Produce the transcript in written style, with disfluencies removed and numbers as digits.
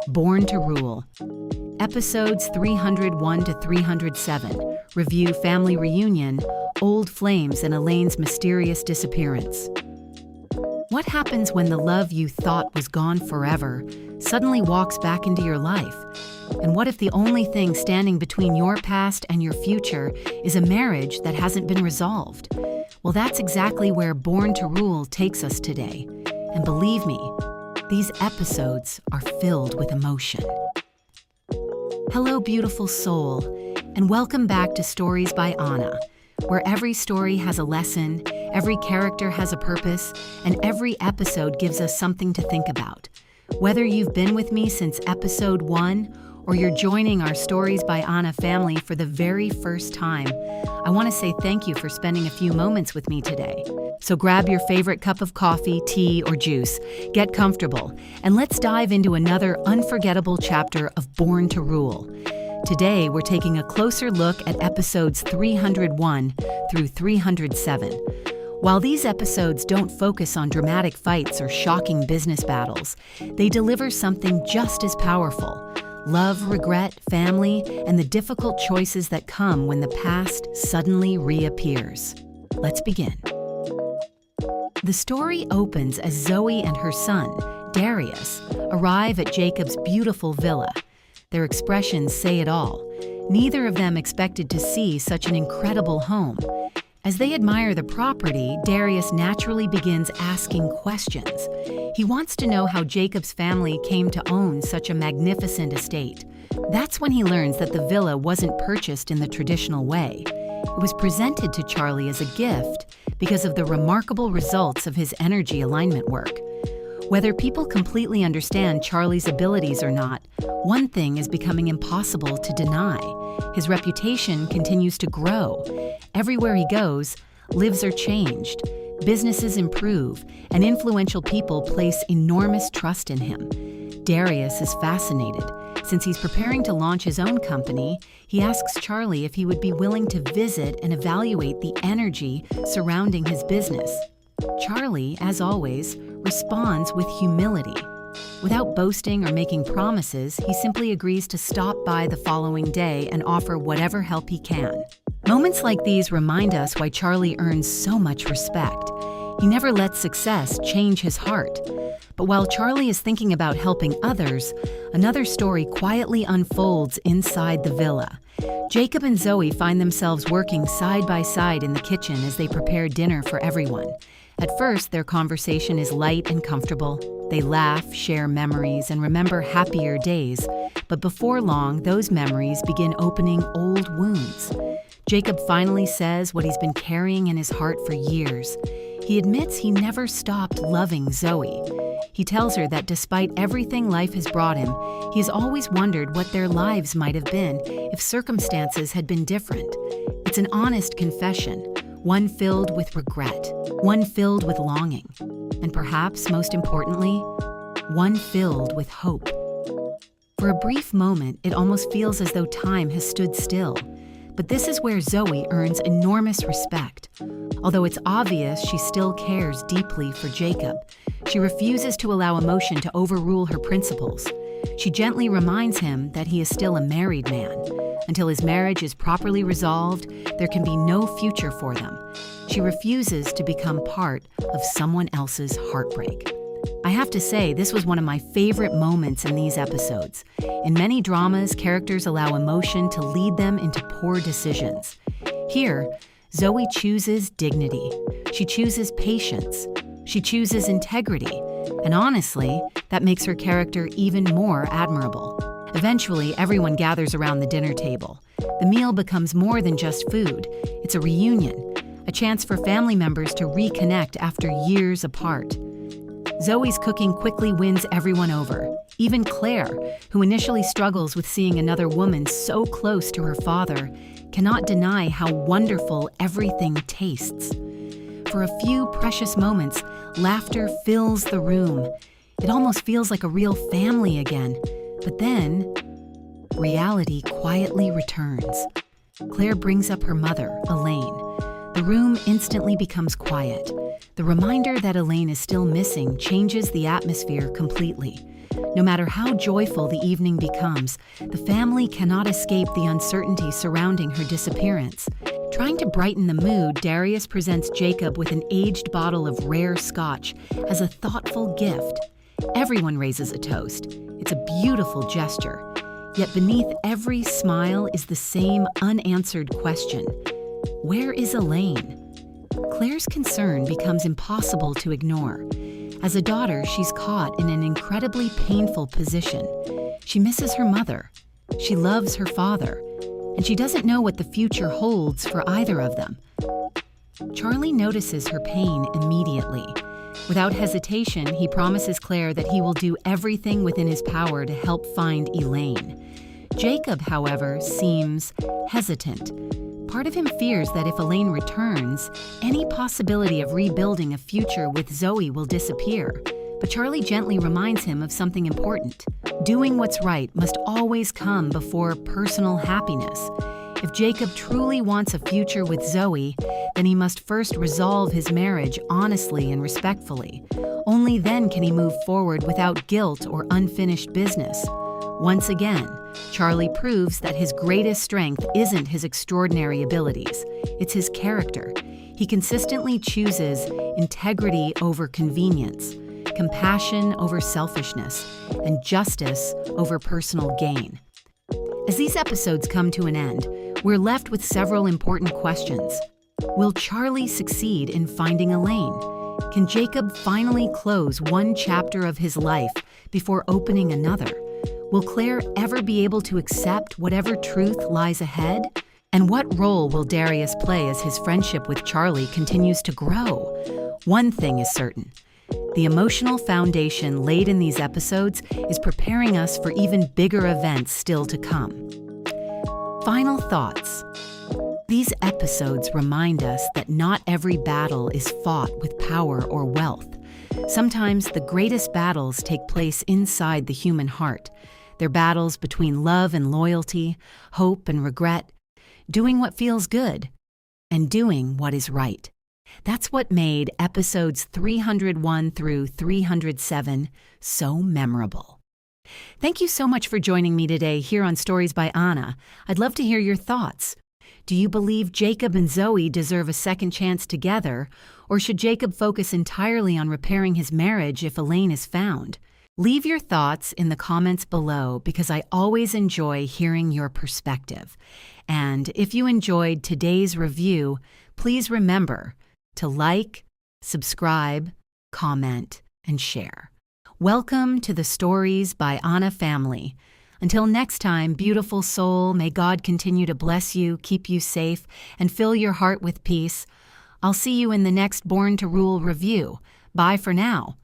Born to Rule. Episodes 301 to 307 review family reunion, old flames, and Elaine's mysterious disappearance. What happens when the love you thought was gone forever suddenly walks back into your life? And what if the only thing standing between your past and your future is a marriage that hasn't been resolved? Well, that's exactly where Born to Rule takes us today. And believe me, these episodes are filled with emotion. Hello, beautiful soul, and welcome back to Stories by Anna, where every story has a lesson, every character has a purpose, and every episode gives us something to think about. Whether you've been with me since episode 1 or you're joining our Stories by Anna family for the very first time, I want to say thank you for spending a few moments with me today. So grab your favorite cup of coffee, tea, or juice, get comfortable, and let's dive into another unforgettable chapter of Born to Rule. Today, we're taking a closer look at episodes 301 through 307. While these episodes don't focus on dramatic fights or shocking business battles, they deliver something just as powerful: love, regret, family, and the difficult choices that come when the past suddenly reappears. Let's begin. The story opens as Zoe and her son, Darius, arrive at Jacob's beautiful villa. Their expressions say it all. Neither of them expected to see such an incredible home. As they admire the property, Darius naturally begins asking questions. He wants to know how Jacob's family came to own such a magnificent estate. That's when he learns that the villa wasn't purchased in the traditional way. It was presented to Charlie as a gift because of the remarkable results of his energy alignment work. Whether people completely understand Charlie's abilities or not, one thing is becoming impossible to deny. His reputation continues to grow. Everywhere he goes, lives are changed, businesses improve, and influential people place enormous trust in him. Darius is fascinated. Since he's preparing to launch his own company, he asks Charlie if he would be willing to visit and evaluate the energy surrounding his business. Charlie, as always, responds with humility. Without boasting or making promises, he simply agrees to stop by the following day and offer whatever help he can. Moments like these remind us why Charlie earns so much respect. He never lets success change his heart. But while Charlie is thinking about helping others, another story quietly unfolds inside the villa. Jacob and Zoe find themselves working side by side in the kitchen as they prepare dinner for everyone. At first, their conversation is light and comfortable. They laugh, share memories, and remember happier days. But before long, those memories begin opening old wounds. Jacob finally says what he's been carrying in his heart for years. He admits he never stopped loving Zoe. He tells her that despite everything life has brought him, he has always wondered what their lives might have been if circumstances had been different. It's an honest confession, one filled with regret, one filled with longing, and perhaps most importantly, one filled with hope. For a brief moment, it almost feels as though time has stood still. But this is where Zoe earns enormous respect. Although it's obvious she still cares deeply for Jacob, she refuses to allow emotion to overrule her principles. She gently reminds him that he is still a married man. Until his marriage is properly resolved, there can be no future for them. She refuses to become part of someone else's heartbreak. I have to say, this was one of my favorite moments in these episodes. In many dramas, characters allow emotion to lead them into poor decisions. Here, Zoe chooses dignity. She chooses patience. She chooses integrity. And honestly, that makes her character even more admirable. Eventually, everyone gathers around the dinner table. The meal becomes more than just food. It's a reunion, a chance for family members to reconnect after years apart. Zoe's cooking quickly wins everyone over. Even Claire, who initially struggles with seeing another woman so close to her father, cannot deny how wonderful everything tastes. For a few precious moments, laughter fills the room. It almost feels like a real family again. But then, reality quietly returns. Claire brings up her mother, Elaine. The room instantly becomes quiet. The reminder that Elaine is still missing changes the atmosphere completely. No matter how joyful the evening becomes, the family cannot escape the uncertainty surrounding her disappearance. Trying to brighten the mood, Darius presents Jacob with an aged bottle of rare scotch as a thoughtful gift. Everyone raises a toast. It's a beautiful gesture. Yet beneath every smile is the same unanswered question. Where is Elaine? Claire's concern becomes impossible to ignore. As a daughter, she's caught in an incredibly painful position. She misses her mother. She loves her father. And she doesn't know what the future holds for either of them. Charlie notices her pain immediately. Without hesitation, he promises Claire that he will do everything within his power to help find Elaine. Jacob, however, seems hesitant. Part of him fears that if Elaine returns, any possibility of rebuilding a future with Zoe will disappear. But Charlie gently reminds him of something important. Doing what's right must always come before personal happiness. If Jacob truly wants a future with Zoe, then he must first resolve his marriage honestly and respectfully. Only then can he move forward without guilt or unfinished business. Once again, Charlie proves that his greatest strength isn't his extraordinary abilities, it's his character. He consistently chooses integrity over convenience, compassion over selfishness, and justice over personal gain. As these episodes come to an end, we're left with several important questions. Will Charlie succeed in finding Elaine? Can Jacob finally close one chapter of his life before opening another? Will Claire ever be able to accept whatever truth lies ahead? And what role will Darius play as his friendship with Charlie continues to grow? One thing is certain. The emotional foundation laid in these episodes is preparing us for even bigger events still to come. Final thoughts. These episodes remind us that not every battle is fought with power or wealth. Sometimes the greatest battles take place inside the human heart. They're battles between love and loyalty, hope and regret, doing what feels good, and doing what is right. That's what made episodes 301 through 307 so memorable. Thank you so much for joining me today here on Stories by Anna. I'd love to hear your thoughts. Do you believe Jacob and Zoe deserve a second chance together, or should Jacob focus entirely on repairing his marriage if Elaine is found? Leave your thoughts in the comments below because I always enjoy hearing your perspective. And if you enjoyed today's review, please remember to like, subscribe, comment, and share. Welcome to the Stories by Anna family. Until next time, beautiful soul, may God continue to bless you, keep you safe, and fill your heart with peace. I'll see you in the next Born to Rule review. Bye for now.